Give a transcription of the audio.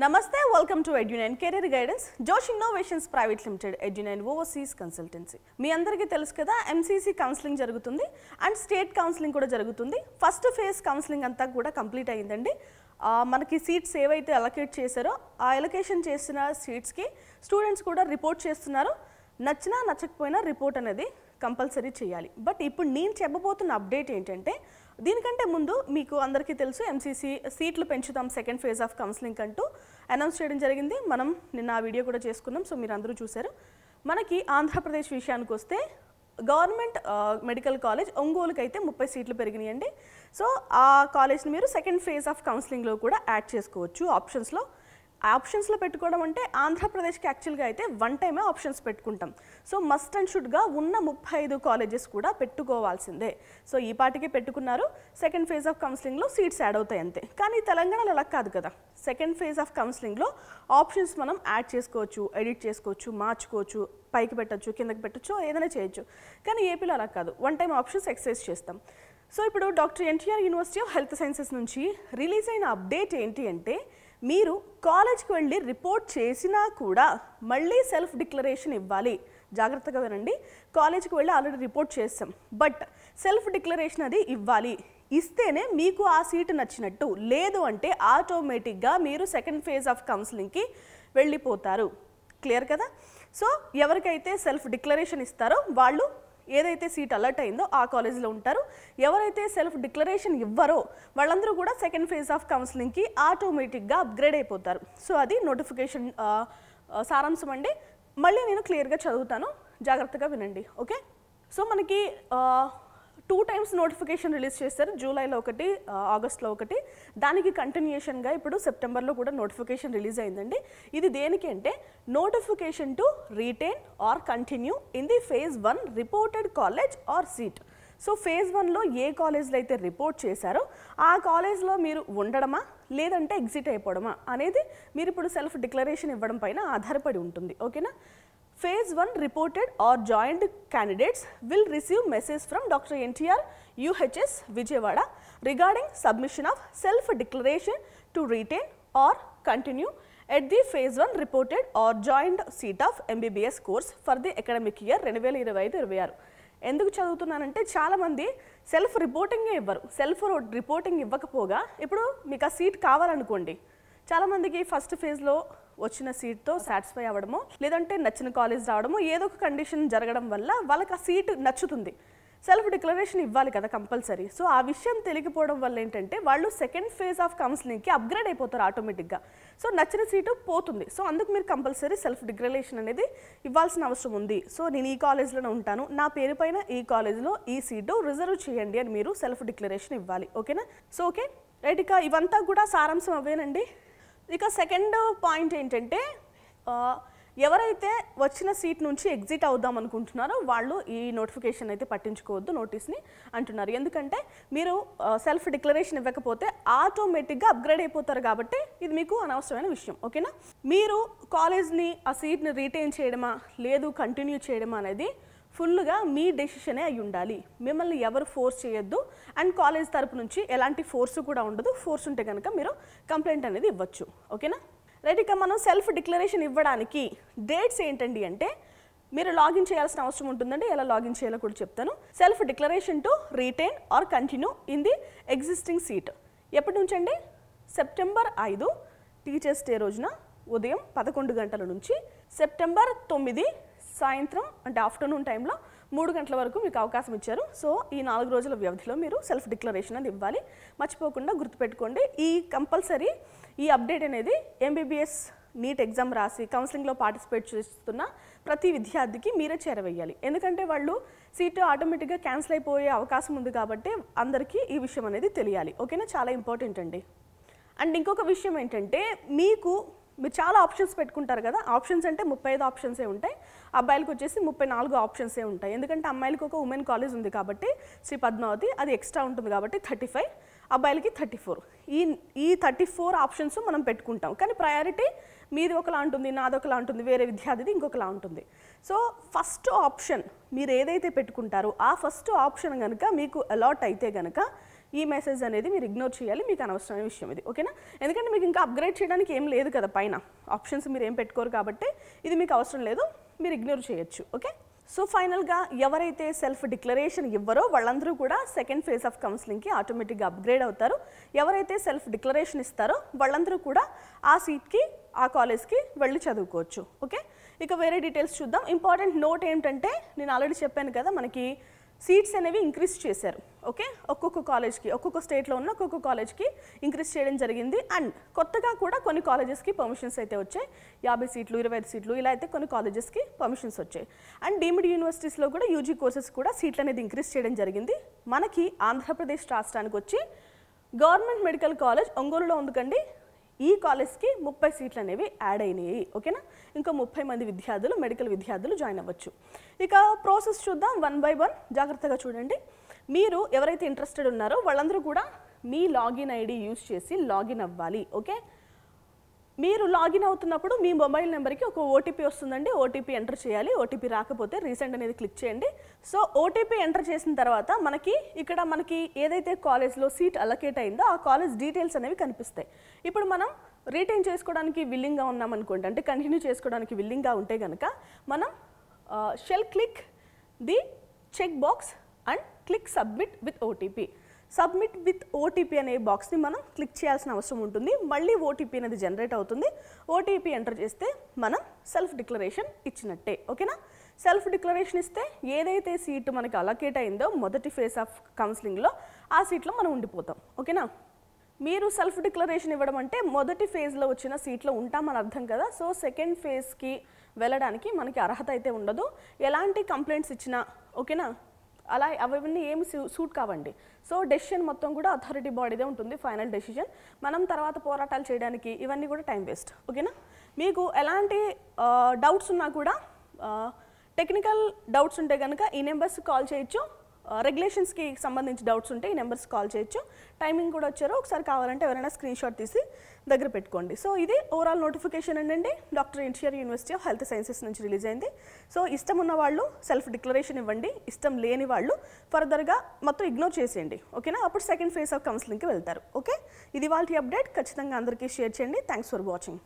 Namaste, welcome to Edu9 Career Guidance, Josh Innovations Private Limited, Edu9 Overseas Consultancy. మీ అందరికీ తెలుసు కదా MCC counselling జరుగుతుంది and state counselling కూడా జరుగుతుంది. ఫస్ట్ ఫేజ్ కౌన్సిలింగ్ అంతా కూడా కంప్లీట్ అయ్యిందండి. మనకి సీట్స్ ఏవైతే అలొకేట్ చేశారో ఆ అలొకేషన్ చేసిన సీట్స్కి స్టూడెంట్స్ కూడా రిపోర్ట్ చేస్తున్నారు. నచ్చినా నచ్చకపోయినా రిపోర్ట్ అనేది కంపల్సరీ చేయాలి. బట్ ఇప్పుడు నేను చెప్పబోతున్న అప్డేట్ ఏంటంటే దీనికంటే ముందు మీకు అందరికీ తెలుసు MCC సీట్లు పెంచుతాం సెకండ్ ఫేజ్ ఆఫ్ కౌన్సిలింగ్ అంటూ అనౌన్స్ చేయడం జరిగింది. మనం నిన్న ఆ వీడియో కూడా చేసుకున్నాం, సో మీరు అందరూ చూశారు. మనకి ఆంధ్రప్రదేశ్ విషయానికి వస్తే గవర్నమెంట్ మెడికల్ కాలేజ్ ఒంగోలుకి అయితే 30 సీట్లు పెరిగినాయండి. సో ఆ కాలేజ్ని మీరు సెకండ్ ఫేజ్ ఆఫ్ కౌన్సిలింగ్లో కూడా యాడ్ చేసుకోవచ్చు. ఆప్షన్స్లో పెట్టుకోవడం అంటే ఆంధ్రప్రదేశ్కి యాక్చువల్గా అయితే వన్ టైమే ఆప్షన్స్ పెట్టుకుంటాం. సో మస్ట్ అండ్ షుడ్గా ఉన్న 35 కాలేజెస్ కూడా పెట్టుకోవాల్సిందే. సో ఈ పాటికే పెట్టుకున్నారు. సెకండ్ ఫేజ్ ఆఫ్ కౌన్సిలింగ్లో సీట్స్ యాడ్ అవుతాయి అంతే. కానీ తెలంగాణలో అలా కాదు కదా. సెకండ్ ఫేజ్ ఆఫ్ కౌన్సిలింగ్లో ఆప్షన్స్ మనం యాడ్ చేసుకోవచ్చు, ఎడిట్ చేసుకోవచ్చు, మార్చుకోవచ్చు, పైకి పెట్టచ్చు, కిందకి పెట్టచ్చు, ఏదైనా చేయొచ్చు. కానీ ఏపీలో అలా కాదు, వన్ టైం ఆప్షన్స్ ఎక్సైజ్ చేస్తాం. సో ఇప్పుడు doctor NTR university of health sciences నుంచి రిలీజ్ అయిన అప్డేట్ ఏంటి అంటే మీరు కాలేజ్కి వెళ్ళి రిపోర్ట్ చేసినా కూడా మళ్ళీ సెల్ఫ్ డిక్లరేషన్ ఇవ్వాలి. జాగ్రత్తగా వినండి. కాలేజ్కి వెళ్ళి ఆల్రెడీ రిపోర్ట్ చేస్తాం, బట్ సెల్ఫ్ డిక్లరేషన్ అది ఇవ్వాలి. ఇస్తేనే మీకు ఆ సీటు నచ్చినట్టు, లేదు అంటే ఆటోమేటిక్గా మీరు సెకండ్ ఫేజ్ ఆఫ్ కౌన్సిలింగ్కి వెళ్ళిపోతారు. క్లియర్ కదా? సో ఎవరికైతే సెల్ఫ్ డిక్లరేషన్ ఇస్తారో వాళ్ళు ఏదైతే సీట్ అలర్ట్ అయిందో ఆ కాలేజీలో ఉంటారు. ఎవరైతే సెల్ఫ్ డిక్లరేషన్ ఇవ్వరో వాళ్ళందరూ కూడా సెకండ్ ఫేజ్ ఆఫ్ కౌన్సిలింగ్కి ఆటోమేటిక్గా అప్గ్రేడ్ అయిపోతారు. సో అది నోటిఫికేషన్ సారాంశం అండి. మళ్ళీ నేను క్లియర్గా చదువుతాను, జాగ్రత్తగా వినండి. ఓకే, సో మనకి 2 టైమ్స్ నోటిఫికేషన్ రిలీజ్ చేశారు. జూలైలో ఒకటి, ఆగస్ట్లో ఒకటి. దానికి కంటిన్యూషన్గా ఇప్పుడు సెప్టెంబర్లో కూడా నోటిఫికేషన్ రిలీజ్ అయిందండి. ఇది దేనికి అంటే notification to retain or continue in the phase 1 reported college or seat. So phase 1లో ఏ కాలేజ్లో అయితే రిపోర్ట్ చేశారో ఆ కాలేజ్లో మీరు ఉండడమా లేదంటే ఎగ్జిట్ అయిపోవడమా అనేది మీరు ఇప్పుడు సెల్ఫ్ డిక్లరేషన్ ఇవ్వడం పైన ఆధారపడి ఉంటుంది. ఓకేనా? Phase 1 reported or joined candidates will receive message from Dr. NTR UHS Vijayawada regarding submission of self-declaration to retain or continue at the Phase 1 reported or joined seat of MBBS course for the academic year 2025-26. ఎందుకు చదువుతున్నానంటే చాలామంది self రిపోర్టింగే ఇవ్వరు. Self reporting ఇవ్వకపోగా ఇప్పుడు మీకు ఆ seat కావాలనుకోండి, చాలామందికి first ఫేజ్లో వచ్చిన సీట్తో సాటిస్ఫై అవ్వడమో లేదంటే నచ్చిన కాలేజ్ రావడమో ఏదో ఒక కండిషన్ జరగడం వల్ల వాళ్ళకి ఆ సీట్ నచ్చుతుంది. సెల్ఫ్ డిక్లరేషన్ ఇవ్వాలి కదా కంపల్సరీ. సో ఆ విషయం తెలియకపోవడం వల్ల ఏంటంటే వాళ్ళు సెకండ్ ఫేజ్ ఆఫ్ కౌన్సిలింగ్కి అప్గ్రేడ్ అయిపోతారు ఆటోమేటిక్గా. సో నచ్చిన సీటు పోతుంది. సో అందుకు మీరు కంపల్సరీ సెల్ఫ్ డిక్లరేషన్ అనేది ఇవ్వాల్సిన అవసరం ఉంది. సో నేను ఈ కాలేజ్లోనే ఉంటాను, నా పేరు పైన ఈ కాలేజ్లో ఈ సీటు రిజర్వ్ చేయండి అని మీరు సెల్ఫ్ డిక్లరేషన్ ఇవ్వాలి. ఓకేనా? సో ఓకే రైట్, ఇక ఇవంతా కూడా సారాంశం అవేనండి. ఇక సెకండ్ పాయింట్ ఏంటంటే ఎవరైతే వచ్చిన సీట్ నుంచి ఎగ్జిట్ అవుదాం అనుకుంటున్నారో వాళ్ళు ఈ నోటిఫికేషన్ అయితే పట్టించుకోవద్దు, నోటీస్ని అంటున్నారు. ఎందుకంటే మీరు సెల్ఫ్ డిక్లరేషన్ ఇవ్వకపోతే ఆటోమేటిక్గా అప్గ్రేడ్ అయిపోతారు కాబట్టి ఇది మీకు అనవసరమైన విషయం. ఓకేనా? మీరు కాలేజ్ని ఆ సీట్ని రీటైన్ చేయడమా లేదు కంటిన్యూ చేయడమా అనేది ఫుల్గా మీ డెసిషనే అయి ఉండాలి. మిమ్మల్ని ఎవరు ఫోర్స్ చేయొద్దు అండ్ కాలేజ్ తరపు నుంచి ఎలాంటి ఫోర్స్ కూడా ఉండదు. ఫోర్స్ ఉంటే కనుక మీరు కంప్లైంట్ అనేది ఇవ్వచ్చు. ఓకేనా? రైట్, ఇక మనం సెల్ఫ్ డిక్లరేషన్ ఇవ్వడానికి డేట్స్ ఏంటండి అంటే మీరు లాగిన్ చేయాల్సిన అవసరం ఉంటుందండి. ఎలా లాగిన్ చేయాలో కూడా చెప్తాను. Self declaration to retain or continue in the existing seat ఎప్పటి నుంచి అండి? సెప్టెంబర్ 5 టీచర్స్ డే రోజున ఉదయం 11 గంటల నుంచి సెప్టెంబర్ 9 సాయంత్రం అంటే ఆఫ్టర్నూన్ టైంలో 3 గంటల వరకు మీకు అవకాశం ఇచ్చారు. సో ఈ 4 రోజుల వ్యవధిలో మీరు సెల్ఫ్ డిక్లరేషన్ అనేది ఇవ్వాలి. మర్చిపోకుండా గుర్తుపెట్టుకోండి. ఈ కంపల్సరీ ఈ అప్డేట్ అనేది MBBS నీట్ ఎగ్జామ్ రాసి కౌన్సిలింగ్లో పార్టిసిపేట్ చేస్తున్న ప్రతి విద్యార్థికి మీరే చేరవేయాలి. ఎందుకంటే వాళ్ళు సీటు ఆటోమేటిక్గా క్యాన్సిల్ అయిపోయే అవకాశం ఉంది కాబట్టి అందరికీ ఈ విషయం అనేది తెలియాలి. ఓకేనా? చాలా ఇంపార్టెంట్ అండి. అండ్ ఇంకొక విషయం ఏంటంటే మీరు చాలా ఆప్షన్స్ పెట్టుకుంటారు కదా. ఆప్షన్స్ అంటే 35 ఆప్షన్సే ఉంటాయి, అబ్బాయిలకు వచ్చేసి 34 ఆప్షన్సే ఉంటాయి. ఎందుకంటే అమ్మాయిలకు ఒక ఉమెన్ కాలేజ్ ఉంది కాబట్టి శ్రీ పద్మావతి, అది ఎక్స్ట్రా ఉంటుంది కాబట్టి 35. అబ్బాయిలకి 34. ఈ 34 ఆప్షన్స్ మనం పెట్టుకుంటాం. కానీ ప్రయారిటీ మీది ఒకలా ఉంటుంది, నాది ఒకలా ఉంటుంది, వేరే విద్యార్థిది ఇంకొకలా ఉంటుంది. సో ఫస్ట్ ఆప్షన్ మీరు ఏదైతే పెట్టుకుంటారో ఆ ఫస్ట్ ఆప్షన్ కనుక మీకు అలాట్ అయితే కనుక ఈ మెసేజ్ అనేది మీరు ఇగ్నోర్ చేయాలి, మీకు అనవసరమైన విషయం ఇది. ఓకేనా? ఎందుకంటే మీకు ఇంకా అప్గ్రేడ్ చేయడానికి ఏం లేదు కదా, పైన ఆప్షన్స్ మీరు ఏం పెట్టుకోరు కాబట్టి ఇది మీకు అవసరం లేదు, మీరు ఇగ్నోర్ చేయొచ్చు. ఓకే, సో ఫైనల్గా ఎవరైతే సెల్ఫ్ డిక్లరేషన్ ఇవ్వరో వాళ్ళందరూ కూడా సెకండ్ ఫేజ్ ఆఫ్ కౌన్సిలింగ్కి ఆటోమేటిక్గా అప్గ్రేడ్ అవుతారు. ఎవరైతే సెల్ఫ్ డిక్లరేషన్ ఇస్తారో వాళ్ళందరూ కూడా ఆ సీట్కి ఆ కాలేజ్కి వెళ్ళి చదువుకోవచ్చు. ఓకే, ఇక వేరే డీటెయిల్స్ చూద్దాం. ఇంపార్టెంట్ నోట్ ఏంటంటే నేను ఆల్రెడీ చెప్పాను కదా, మనకి సీట్స్ అనేవి ఇంక్రీజ్ చేశారు. ఓకే, ఒక్కొక్క కాలేజ్కి, ఒక్కొక్క స్టేట్లో ఉన్న ఒక్కొక్క కాలేజ్కి ఇంక్రీజ్ చేయడం జరిగింది. అండ్ కొత్తగా కూడా కొన్ని కాలేజెస్కి పర్మిషన్స్ అయితే వచ్చాయి. 50 సీట్లు, 25 సీట్లు ఇలా అయితే కొన్ని కాలేజెస్కి పర్మిషన్స్ వచ్చాయి. అండ్ డీమ్డ్ యూనివర్సిటీస్లో కూడా యూజీ కోర్సెస్ కూడా సీట్లు అనేది ఇంక్రీజ్ చేయడం జరిగింది. మనకి ఆంధ్రప్రదేశ్ రాష్ట్రానికి వచ్చి గవర్నమెంట్ మెడికల్ కాలేజ్ ఒంగోలులో ఉందికండి, ఈ కాలేజ్కి 30 సీట్లు అనేవి యాడ్ అయినాయి. ఓకేనా, ఇంకా 30 మంది విద్యార్థులు, మెడికల్ విద్యార్థులు జాయిన్ అవ్వచ్చు. ఇక ప్రాసెస్ చూద్దాం 1 by 1, జాగ్రత్తగా చూడండి. మీరు ఎవరైతే ఇంట్రెస్టెడ్ ఉన్నారో వాళ్ళందరూ కూడా మీ లాగిన్ ఐడి యూజ్ చేసి లాగిన్ అవ్వాలి. ఓకే, మీరు లాగిన్ అవుతున్నప్పుడు మీ మొబైల్ నెంబర్కి ఒక ఓటీపీ వస్తుందండి, ఓటీపీ ఎంటర్ చేయాలి. ఓటీపీ రాకపోతే రీసెంట్ అనేది క్లిక్ చేయండి. సో ఓటీపీ ఎంటర్ చేసిన తర్వాత మనకి ఏదైతే కాలేజ్లో సీట్ అలొకేట్ అయిందో ఆ కాలేజ్ డీటెయిల్స్ అనేవి కనిపిస్తాయి. ఇప్పుడు మనం రీటైన్ చేసుకోవడానికి విల్లింగ్గా ఉన్నాం అనుకోండి, అంటే కంటిన్యూ చేసుకోవడానికి విల్లింగ్గా ఉంటే కనుక మనం shall click the check box and click submit with OTP. Submit with OTP అనే బాక్స్ని మనం క్లిక్ చేయాల్సిన అవసరం ఉంటుంది. మళ్ళీ ఓటీపీ అనేది జనరేట్ అవుతుంది. ఓటీపీ ఎంటర్ చేస్తే మనం సెల్ఫ్ డిక్లరేషన్ ఇచ్చినట్టే. ఓకేనా, సెల్ఫ్ డిక్లరేషన్ ఇస్తే ఏదైతే సీటు మనకి అలొకేట్ అయిందో మొదటి ఫేజ్ ఆఫ్ కౌన్సిలింగ్లో ఆ సీట్లో మనం ఉండిపోతాం. ఓకేనా, మీరు సెల్ఫ్ డిక్లరేషన్ ఇవ్వడం అంటే మొదటి ఫేజ్లో వచ్చిన సీట్లో ఉంటామని అర్థం కదా. సో సెకండ్ ఫేజ్కి వెళ్ళడానికి మనకి అర్హత అయితే ఉండదు. ఎలాంటి కంప్లైంట్స్ ఇచ్చినా ఓకేనా, అలా అవన్నీ ఏమి సూట్ కావండి. సో డెసిషన్ మొత్తం కూడా అథారిటీ బాడీదే ఉంటుంది, ఫైనల్ డెసిషన్. మనం తర్వాత పోరాటాలు చేయడానికి ఇవన్నీ కూడా టైం వేస్ట్. ఓకేనా, మీకు ఎలాంటి డౌట్స్ ఉన్నా కూడా, టెక్నికల్ డౌట్స్ ఉంటే కనుక ఈ నెంబర్స్కి కాల్ చేయొచ్చు. రెగ్యులేషన్స్కి సంబంధించి డౌట్స్ ఉంటే ఈ నెంబర్స్ కాల్ చేయొచ్చు. టైమింగ్ కూడా వచ్చారు, ఒకసారి కావాలంటే ఎవరైనా స్క్రీన్ షాట్ తీసి దగ్గర పెట్టుకోండి. సో ఇది ఓవరాల్ నోటిఫికేషన్ ఏంటంటే doctor NTR university of health sciences నుంచి రిలీజ్ అయింది. సో ఇష్టం ఉన్న వాళ్ళు సెల్ఫ్ డిక్లరేషన్ ఇవ్వండి, ఇష్టం లేని వాళ్ళు ఫర్దర్గా మొత్తం ఇగ్నోర్ చేసేయండి. ఓకేనా, అప్పుడు సెకండ్ ఫేజ్ ఆఫ్ కౌన్సిలింగ్కి వెళ్తారు. ఓకే, ఇది వాళ్ళ అప్డేట్. ఖచ్చితంగా అందరికీ షేర్ చేయండి. Thanks for watching.